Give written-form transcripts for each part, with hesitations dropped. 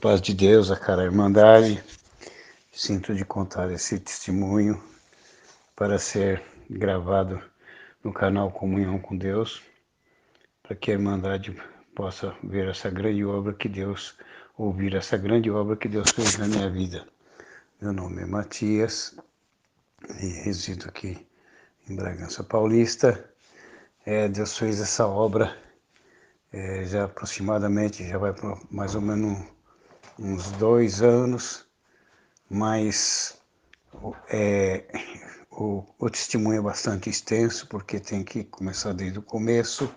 Paz de Deus, a cara Irmandade. Sinto de contar esse testemunho para ser gravado no canal Comunhão com Deus, para que a Irmandade possa ver essa grande obra que Deus, ouvir essa grande obra que Deus fez na minha vida. Meu nome é Matias e resido aqui em Bragança Paulista. Deus fez essa obra já aproximadamente, já vai por mais ou menos uns 2 anos, mas o testemunho é bastante extenso, porque tem que começar desde o começo.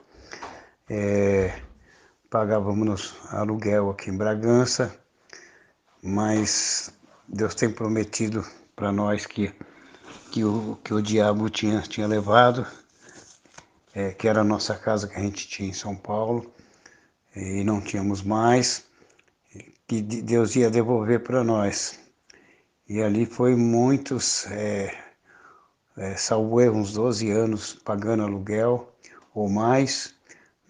Pagávamos aluguel aqui em Bragança, mas Deus tem prometido para nós que o diabo tinha levado, que era a nossa casa que a gente tinha em São Paulo, e não tínhamos mais, que Deus ia devolver para nós. E ali foi muitos, salvo erro, uns 12 anos pagando aluguel ou mais,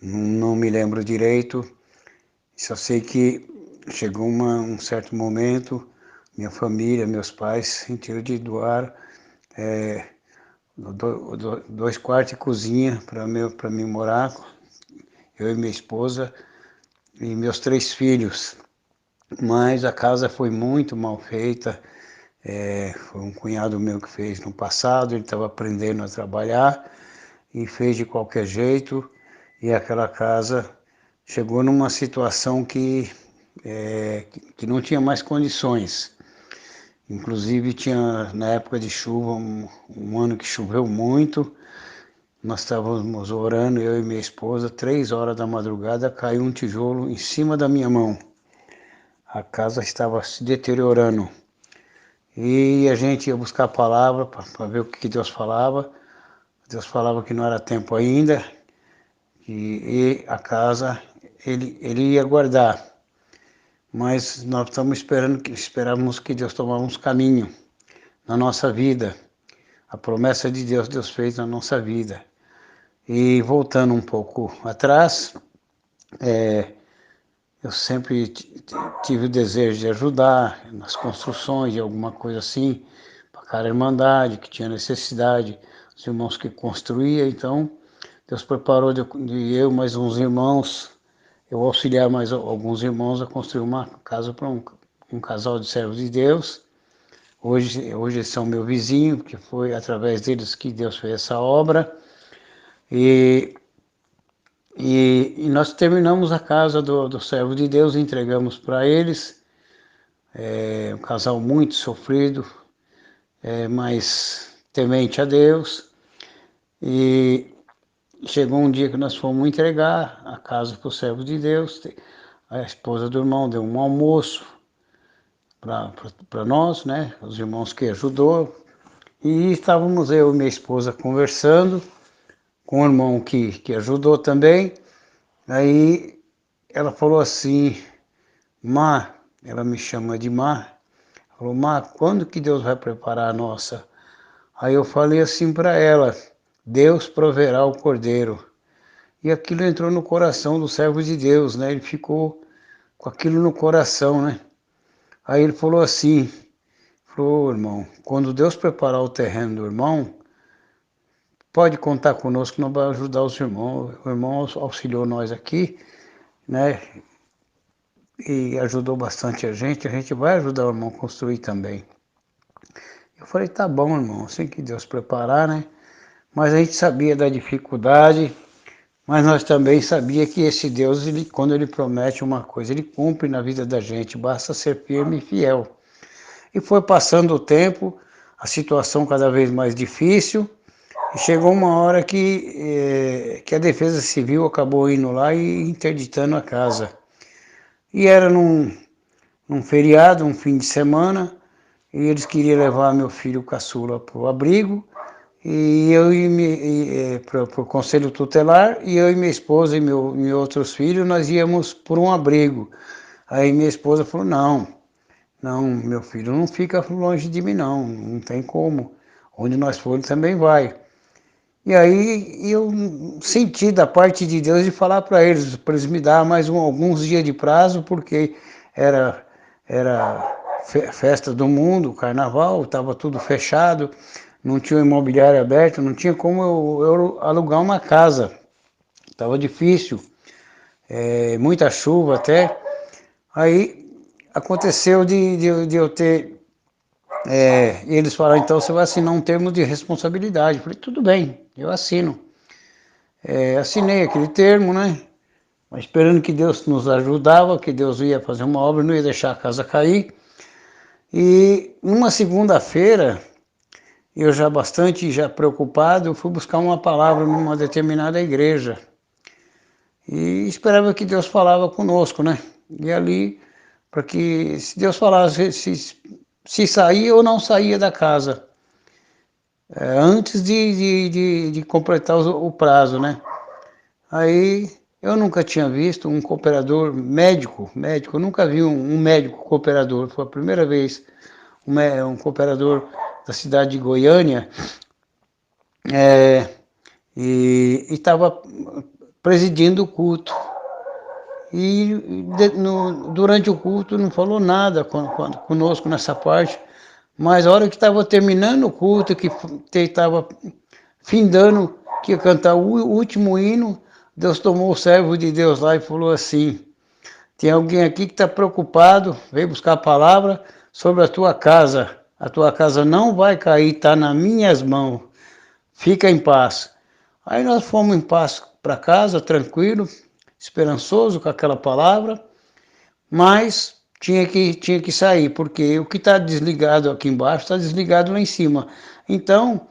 não me lembro direito, só sei que chegou um certo momento, minha família, meus pais sentiram de doar 2 quartos e cozinha para mim morar, eu e minha esposa e meus 3 filhos. Mas a casa foi muito mal feita, foi um cunhado meu que fez no passado, ele estava aprendendo a trabalhar e fez de qualquer jeito, e aquela casa chegou numa situação que não tinha mais condições. Inclusive tinha, na época de chuva, um ano que choveu muito, nós estávamos orando, eu e minha esposa, 3 horas da madrugada, caiu um tijolo em cima da minha mão. A casa estava se deteriorando. E a gente ia buscar a palavra para ver o que Deus falava. Deus falava que não era tempo ainda, e a casa ele ia guardar. Mas nós estamos esperávamos que Deus tomasse uns caminhos na nossa vida. A promessa de Deus, Deus fez na nossa vida. E voltando um pouco atrás, eu sempre tive o desejo de ajudar nas construções, de alguma coisa assim, para cada irmandade que tinha necessidade, os irmãos que construíam. Então, Deus preparou de eu mais uns irmãos, eu auxiliar mais alguns irmãos a construir uma casa para um casal de servos de Deus. Hoje eles são meu vizinho, porque foi através deles que Deus fez essa obra. E nós terminamos a casa do servo de Deus, entregamos para eles. Um casal muito sofrido, mas temente a Deus. E chegou um dia que nós fomos entregar a casa para o servo de Deus. A esposa do irmão deu um almoço para nós, né? Os irmãos que ajudou. E estávamos eu e minha esposa conversando com o irmão que ajudou também. Aí ela falou assim: Má, ela me chama de Má, falou: Má, quando que Deus vai preparar a nossa? Aí eu falei assim para ela: Deus proverá o cordeiro. E aquilo entrou no coração do servo de Deus, né? Ele ficou com aquilo no coração, né? Aí ele falou assim, falou: irmão, quando Deus preparar o terreno do irmão, pode contar conosco que nós vamos ajudar os irmãos. O irmão auxiliou nós aqui, né? E ajudou bastante a gente vai ajudar o irmão a construir também. Eu falei: tá bom, irmão, assim que Deus preparar, né? Mas a gente sabia da dificuldade, mas nós também sabia que esse Deus, quando ele promete uma coisa, ele cumpre na vida da gente, basta ser firme e fiel. E foi passando o tempo, a situação cada vez mais difícil, e chegou uma hora que a Defesa Civil acabou indo lá e interditando a casa. E era num feriado, um fim de semana, e eles queriam levar meu filho caçula para o abrigo, e eu para o conselho tutelar, e eu e minha esposa e meus outros filhos, nós íamos por um abrigo. Aí minha esposa falou: não, meu filho não fica longe de mim não tem como, onde nós formos também vai. E aí eu senti da parte de Deus de falar para eles me dar mais alguns dias de prazo, porque era festa do mundo, carnaval, estava tudo fechado, não tinha imobiliário aberto, não tinha como eu alugar uma casa, estava difícil, muita chuva até. Aí aconteceu de eu ter, eles falaram, então você vai assinar um termo de responsabilidade. Eu falei, tudo bem, eu assino. Assinei aquele termo, né? Mas esperando que Deus nos ajudava, que Deus ia fazer uma obra, não ia deixar a casa cair. E numa segunda-feira, eu já preocupado, eu fui buscar uma palavra numa determinada igreja. E esperava que Deus falava conosco, né? E ali, para que se Deus falasse, se saía ou não saía da casa, antes de completar o prazo, né? Aí eu nunca tinha visto um cooperador médico, eu nunca vi um médico cooperador, foi a primeira vez um cooperador da cidade de Goiânia, e estava presidindo o culto. Durante o culto não falou nada conosco nessa parte, mas a hora que estava terminando o culto, que estava findando, que ia cantar o último hino, Deus tomou o servo de Deus lá e falou assim: tem alguém aqui que está preocupado, veio buscar a palavra sobre a tua casa não vai cair, está nas minhas mãos, fica em paz. Aí nós fomos em paz para casa, tranquilo, esperançoso com aquela palavra, mas tinha que sair, porque o que está desligado aqui embaixo está desligado lá em cima. Então,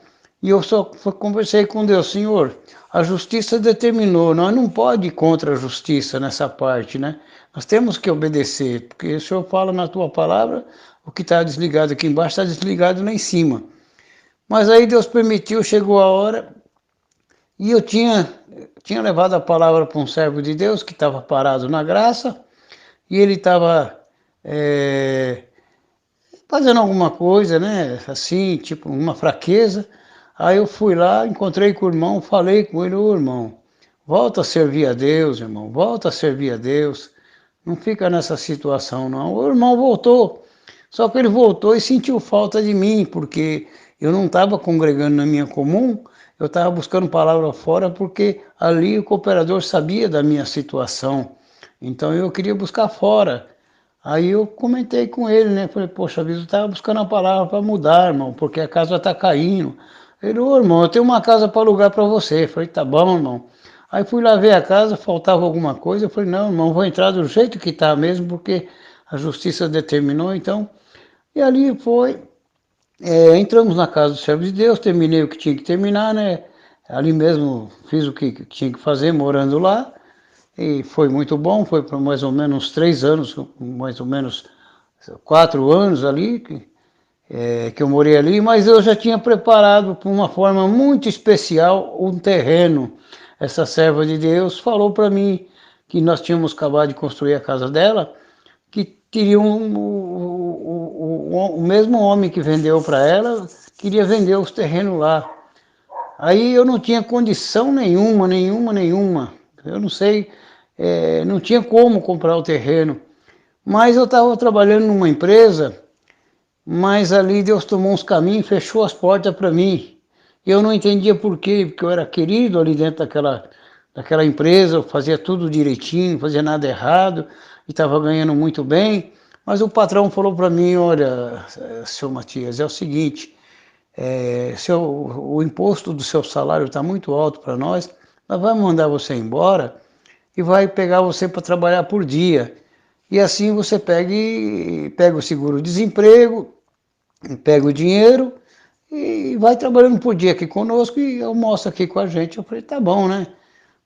e eu só conversei com Deus, Senhor, a justiça determinou, nós não pode ir contra a justiça nessa parte, né? Nós temos que obedecer, porque o Senhor fala na tua palavra, o que está desligado aqui embaixo está desligado lá em cima. Mas aí Deus permitiu, chegou a hora, e eu tinha levado a palavra para um servo de Deus que estava parado na graça, e ele estava fazendo alguma coisa, né? Assim, tipo, uma fraqueza. Aí eu fui lá, encontrei com o irmão, falei com ele, ô irmão, volta a servir a Deus, irmão, volta a servir a Deus. Não fica nessa situação, não. O irmão voltou, só que ele voltou e sentiu falta de mim, porque eu não estava congregando na minha comum, eu estava buscando palavra fora, porque ali o cooperador sabia da minha situação. Então eu queria buscar fora. Aí eu comentei com ele, né? Falei, poxa vida, eu estava buscando a palavra para mudar, irmão, porque a casa está caindo. Ele, ô irmão, eu tenho uma casa para alugar para você. Eu falei, tá bom, irmão. Aí fui lá ver a casa, faltava alguma coisa. Eu falei, não, irmão, vou entrar do jeito que está mesmo, porque a justiça determinou, então. E ali foi, entramos na casa do servo de Deus, terminei o que tinha que terminar, né? Ali mesmo fiz o que tinha que fazer, morando lá. E foi muito bom, foi por mais ou menos uns 3 anos, mais ou menos 4 anos ali, que eu morei ali, mas eu já tinha preparado por uma forma muito especial um terreno. Essa serva de Deus falou para mim que nós tínhamos acabado de construir a casa dela, que teria o mesmo homem que vendeu para ela, queria vender os terrenos lá. Aí eu não tinha condição nenhuma. Eu não sei, não tinha como comprar o terreno. Mas eu estava trabalhando numa empresa, mas ali Deus tomou uns caminhos, fechou as portas para mim. Eu não entendia por quê, porque eu era querido ali dentro daquela empresa, eu fazia tudo direitinho, não fazia nada errado, e estava ganhando muito bem. Mas o patrão falou para mim, olha, seu Matias, é o seguinte, o imposto do seu salário está muito alto para nós vamos mandar você embora e vai pegar você para trabalhar por dia. E assim você pega o seguro-desemprego, pega o dinheiro e vai trabalhando por dia aqui conosco e almoça aqui com a gente. Eu falei, tá bom, né?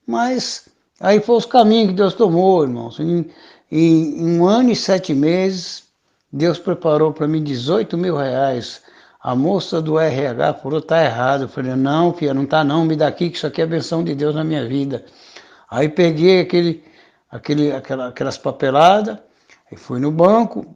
Mas aí foi os caminhos que Deus tomou, irmãos. Em 1 ano e 7 meses, Deus preparou para mim R$ 18.000. A moça do RH falou, tá errado. Eu falei, não, filha, não tá não, me dá aqui que isso aqui é a benção de Deus na minha vida. Aí peguei aquelas papeladas, e fui no banco,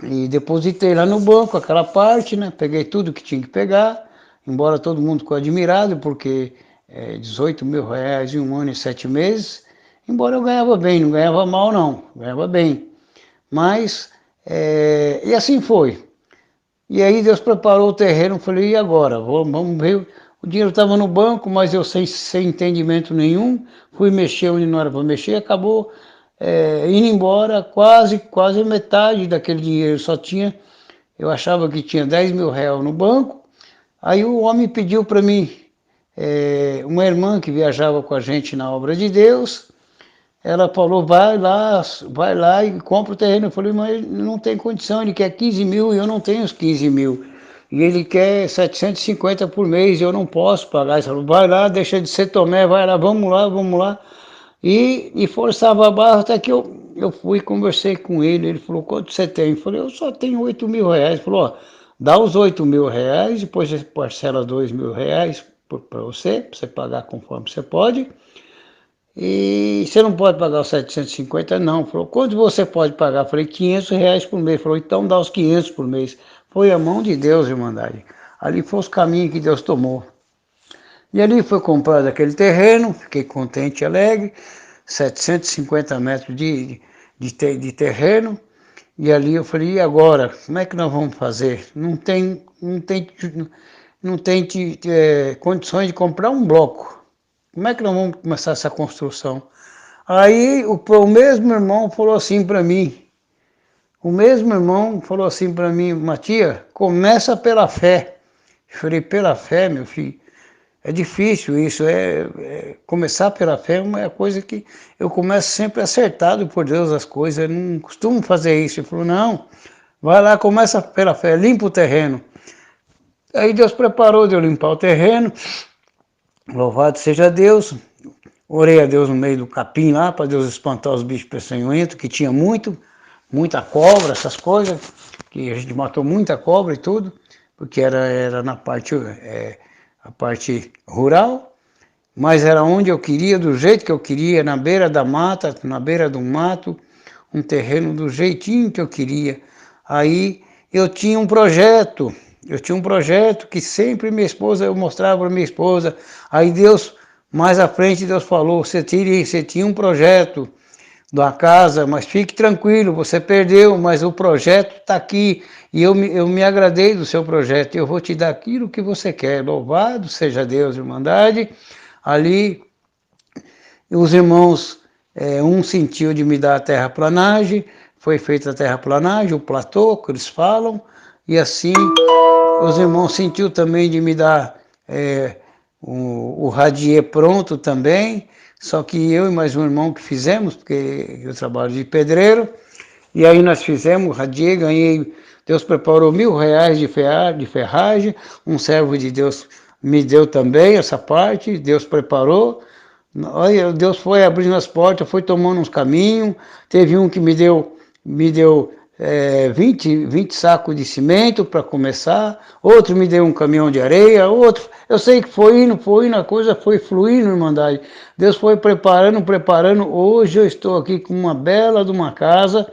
e depositei lá no banco aquela parte, né? Peguei tudo que tinha que pegar, embora todo mundo ficou admirado, porque R$ 18.000 em 1 ano e 7 meses, embora eu ganhava bem, não ganhava mal não, ganhava bem. Mas, e assim foi. E aí Deus preparou o terreno, eu falei, e agora? Vamos ver. O dinheiro estava no banco, mas eu sem entendimento nenhum, fui mexer onde não era para mexer, acabou indo embora quase metade daquele dinheiro. Eu achava que tinha 10 mil reais no banco, aí o homem pediu para mim, uma irmã que viajava com a gente na obra de Deus, ela falou, vai lá e compra o terreno. Eu falei, mas não tem condição, ele quer 15 mil e eu não tenho os 15 mil. E ele quer 750 por mês e eu não posso pagar. Ele falou, vai lá, deixa de ser Tomé, vai lá, vamos lá, vamos lá. E forçava a barra até que eu fui e conversei com ele. Ele falou, quanto você tem? Eu falei, eu só tenho 8 mil reais. Ele falou, ó, dá os 8 mil reais, depois você parcela 2 mil reais para você pagar conforme você pode. E você não pode pagar os 750, não. Falou, quanto você pode pagar? Falei, 500 reais por mês. Falou, então dá os 500 por mês. Foi a mão de Deus, Irmandade. Ali foi os caminhos que Deus tomou. E ali foi comprado aquele terreno, fiquei contente e alegre, 750 metros de terreno. E ali eu falei, e agora? Como é que nós vamos fazer? Não tem condições de comprar um bloco. Como é que nós vamos começar essa construção? Aí o mesmo irmão falou assim para mim, Matias, começa pela fé. Eu falei, pela fé, meu filho? É difícil isso, começar pela fé é uma coisa que eu começo sempre acertado por Deus as coisas, eu não costumo fazer isso. Ele falou, não, vai lá, começa pela fé, limpa o terreno. Aí Deus preparou de eu limpar o terreno, louvado seja Deus. Orei a Deus no meio do capim lá, para Deus espantar os bichos peçonhentos, que tinha muita cobra, essas coisas, que a gente matou muita cobra e tudo, porque era na parte, a parte rural, mas era onde eu queria, do jeito que eu queria, na beira da mata, na beira do mato, um terreno do jeitinho que eu queria. Aí eu tinha um projeto que sempre minha esposa, eu mostrava para minha esposa, aí Deus, mais à frente Deus falou, você tinha um projeto da casa, mas fique tranquilo, você perdeu, mas o projeto está aqui, e eu me agradei do seu projeto, eu vou te dar aquilo que você quer, louvado seja Deus, Irmandade. Ali, os irmãos, um sentiu de me dar a terraplanagem, foi feita a terraplanagem, o platô, que eles falam, e assim, os irmãos sentiu também de me dar o radier pronto também, só que eu e mais um irmão que fizemos, porque eu trabalho de pedreiro, e aí nós fizemos o radier, ganhei, Deus preparou R$ 1.000 de ferragem, um servo de Deus me deu também essa parte, Deus preparou, olha, Deus foi abrindo as portas, foi tomando uns caminhos, teve um que me deu 20 sacos de cimento para começar, outro me deu um caminhão de areia, outro, eu sei que foi indo, a coisa foi fluindo, Irmandade. Deus foi preparando, hoje eu estou aqui com uma bela de uma casa,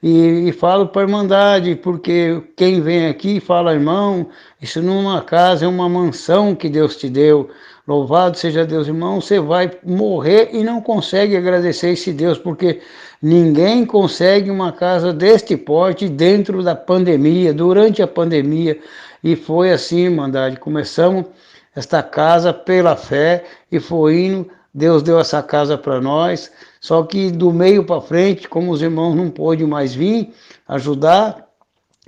e falo para a Irmandade, porque quem vem aqui fala, irmão, isso não é uma casa, é uma mansão que Deus te deu. Louvado seja Deus, irmão, você vai morrer e não consegue agradecer esse Deus, porque ninguém consegue uma casa deste porte dentro da pandemia, durante a pandemia, e foi assim, Irmandade, começamos esta casa pela fé e foi indo, Deus deu essa casa para nós, só que do meio para frente, como os irmãos não pôde mais vir ajudar,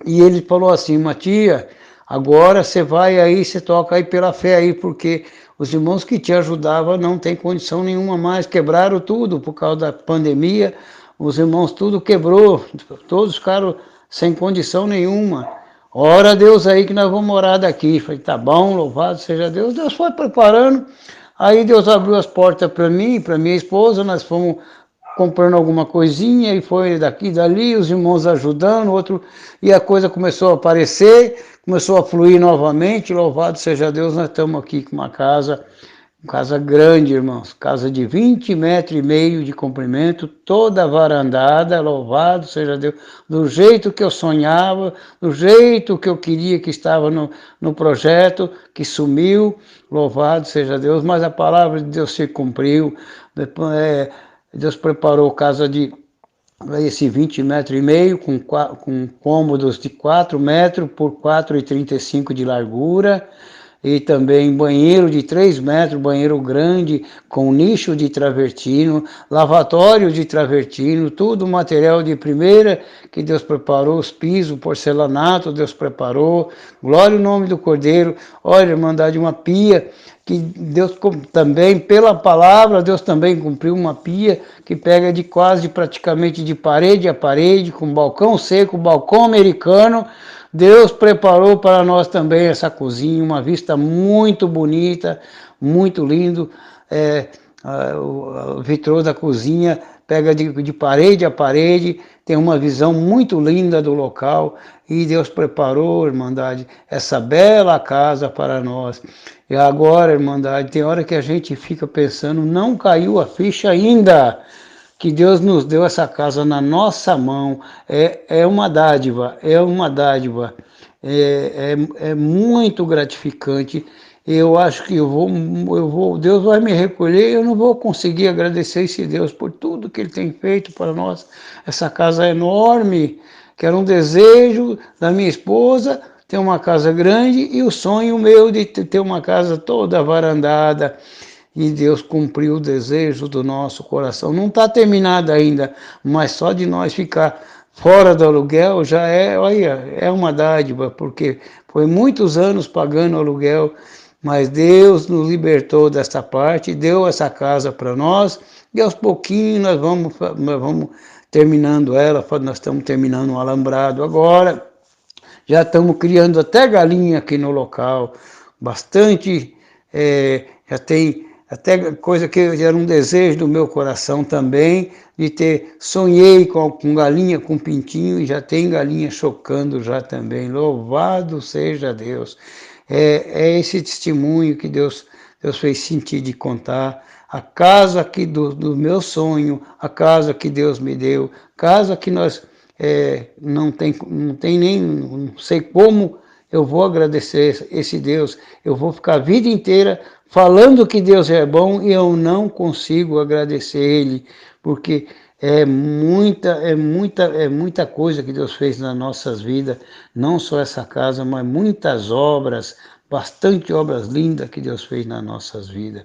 e ele falou assim, Matias, agora você vai aí, você toca aí pela fé aí, porque os irmãos que te ajudavam não tem condição nenhuma mais, quebraram tudo por causa da pandemia, os irmãos tudo quebrou, todos ficaram sem condição nenhuma. Ora Deus aí que nós vamos morar daqui. Falei, tá bom, louvado seja Deus. Deus foi preparando, aí Deus abriu as portas para mim, para minha esposa, nós fomos comprando alguma coisinha, e foi daqui e dali, os irmãos ajudando, outro, e a coisa começou a aparecer, começou a fluir novamente, louvado seja Deus, nós estamos aqui com uma casa grande, irmãos, casa de 20,5 metros de comprimento, toda varandada, louvado seja Deus, do jeito que eu sonhava, do jeito que eu queria que estava no projeto, que sumiu, louvado seja Deus, mas a palavra de Deus se cumpriu, Deus preparou casa de esse 20 metros e meio, com cômodos de 4 metros por 4,35 de largura, e também banheiro de 3 metros, banheiro grande, com nicho de travertino, lavatório de travertino, tudo material de primeira que Deus preparou, os pisos, porcelanato, Deus preparou, glória ao nome do Cordeiro. Olha, Irmandade, uma pia que Deus também, pela palavra, Deus também cumpriu uma pia que pega de quase praticamente de parede a parede, com balcão seco, balcão americano. Deus preparou para nós também essa cozinha, uma vista muito bonita, muito lindo. O vitrô da cozinha pega de parede a parede, tem uma visão muito linda do local, e Deus preparou, Irmandade, essa bela casa para nós. E agora, Irmandade, tem hora que a gente fica pensando, não caiu a ficha ainda, que Deus nos deu essa casa na nossa mão. É uma dádiva, é uma dádiva. É muito gratificante. Eu acho que Deus vai me recolher, eu não vou conseguir agradecer esse Deus por tudo que Ele tem feito para nós. Essa casa é enorme, que era um desejo da minha esposa, ter uma casa grande, e o sonho meu de ter uma casa toda varandada. E Deus cumpriu o desejo do nosso coração. Não está terminado ainda, mas só de nós ficar fora do aluguel já olha, é uma dádiva, porque foi muitos anos pagando aluguel, mas Deus nos libertou dessa parte, deu essa casa para nós, e aos pouquinhos nós vamos terminando ela. Nós estamos terminando um alambrado agora, já estamos criando até galinha aqui no local, bastante, já tem até coisa que era um desejo do meu coração também, de ter, sonhei com galinha, com pintinho, e já tem galinha chocando já também. Louvado seja Deus. É esse testemunho que Deus fez sentir de contar. A casa aqui do meu sonho, a casa que Deus me deu, casa que nós não tem nem, não sei como eu vou agradecer esse Deus. Eu vou ficar a vida inteira falando que Deus é bom, e eu não consigo agradecer Ele, porque é muita coisa que Deus fez nas nossas vidas, não só essa casa, mas muitas obras, bastante obras lindas que Deus fez nas nossas vidas.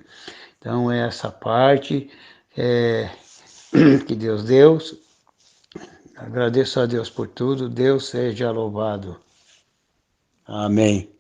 Então é essa parte que Deus deu. Agradeço a Deus por tudo, Deus seja louvado. Amém.